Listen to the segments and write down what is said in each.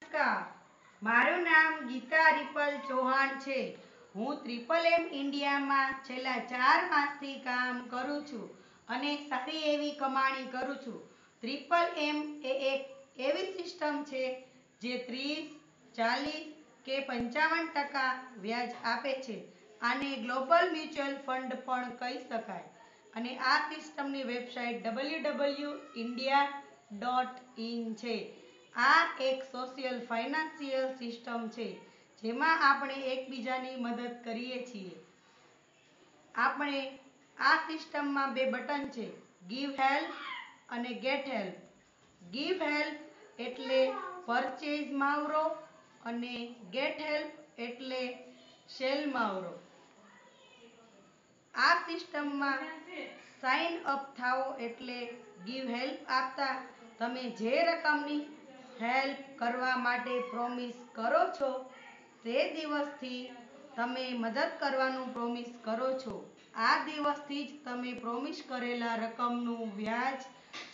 નમસ્કાર, મારું નામ ગીતા રિપલ ચૌહાણ છે. હું ટ્રિપલ એમ ઇન્ડિયામાં છેલ્લા 4 માસથી કામ કરું છું અને સારી એવી કમાણી કરું છું. ટ્રિપલ એમ એ એક એવી સિસ્ટમ છે જે 30, 40 કે 55% વ્યાજ આપે છે. આને ગ્લોબલ મ્યુચ્યુઅલ ફંડ પણ કહી શકાય. અને આ સિસ્ટમની વેબસાઇટ www.india.in છે. આ એક સોશિયલ ફાઇનાન્સિયલ સિસ્ટમ છે જેમાં આપણે એકબીજાની મદદ કરીએ છીએ. આપણે આ સિસ્ટમમાં 2 બટન છે, ગીવ હેલ્પ અને ગેટ હેલ્પ. ગીવ હેલ્પ એટલે પરચેઝ માવરો અને ગેટ હેલ્પ એટલે સેલ માવરો. આ સિસ્ટમમાં સાઇન અપ થાઓ એટલે ગીવ હેલ્પ આપતા તમે જે રકમની હેલ્પ કરવા માટે પ્રોમિસ કરો છો તે દિવસથી તમે મદદ કરવાનું પ્રોમિસ કરો છો. આ દિવસથી જ તમે પ્રોમિસ કરેલા રકમનું વ્યાજ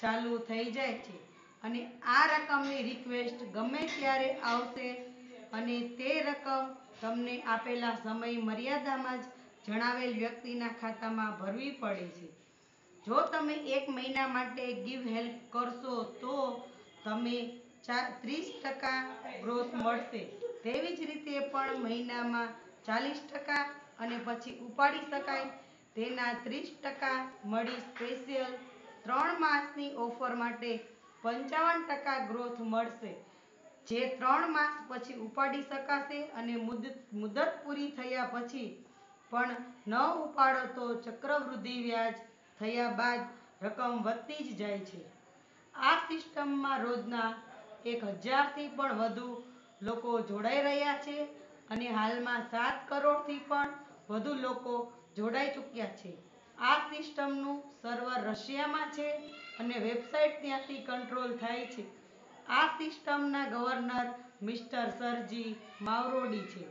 ચાલુ થઈ જાય છે અને આ રકમની રિક્વેસ્ટ ગમે ત્યારે આવશે અને તે રકમ તમને આપેલા સમય મર્યાદામાં જ જણાવેલ વ્યક્તિના ખાતામાં ભરવી પડે છે. જો તમે 1 મહિના માટે ગીવ હેલ્પ કરશો તો તમે 30% ગ્રોથ મળશે. તેવી જ રીતે પણ મહિનામાં 40% અને પછી ઉપાડી શકાય તેના 30% મળી સ્પેશિયલ 3 માસની ઓફર માટે 55% ગ્રોથ મળશે જે 3 માસ પછી ઉપાડી શકાશે અને મુદત પૂરી થયા પછી પણ ન ઉપાડો તો ચક્રવૃદ્ધિ વ્યાજ થયા બાદ રકમ વધતી જ જાય છે. આ સિસ્ટમમાં રોજના 1000થી પણ વધુ લોકો જોડાઈ રહ્યા છે અને હાલમાં 7 કરોડથી પણ વધુ લોકો જોડાઈ ચૂક્યા છે. આ સિસ્ટમનું સર્વર રશિયામાં છે અને વેબસાઇટ ત્યાંથી કંટ્રોલ થાય છે. આ સિસ્ટમના ગવર્નર મિસ્ટર સરજી માવરોડી છે.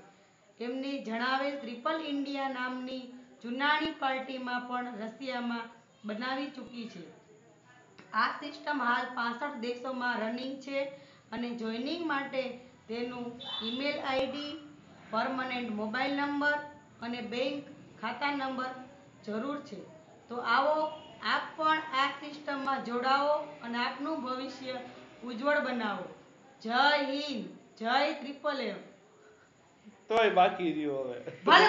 એમની જણાવેલ ટ્રિપલ ઇન્ડિયા નામની જુનાણી પાર્ટીમાં પણ રશિયામાં બનાવી ચૂકી છે. આ સિસ્ટમ હાલ 65 દેશોમાં રનિંગ છે અને જોઇનિંગ માટે તેનું email ID, permanent mobile number અને બેંક ખાતા નંબર જરૂર છે. તો આવો આપ પણ આ સિસ્ટમમાં જોડાઓ અને આપનું ભવિષ્ય ઉજ્જવળ બનાવો. જય હિન્દ, જય ટ્રિપલ એમ. તોય બાકી રહ્યો હવે. ભલે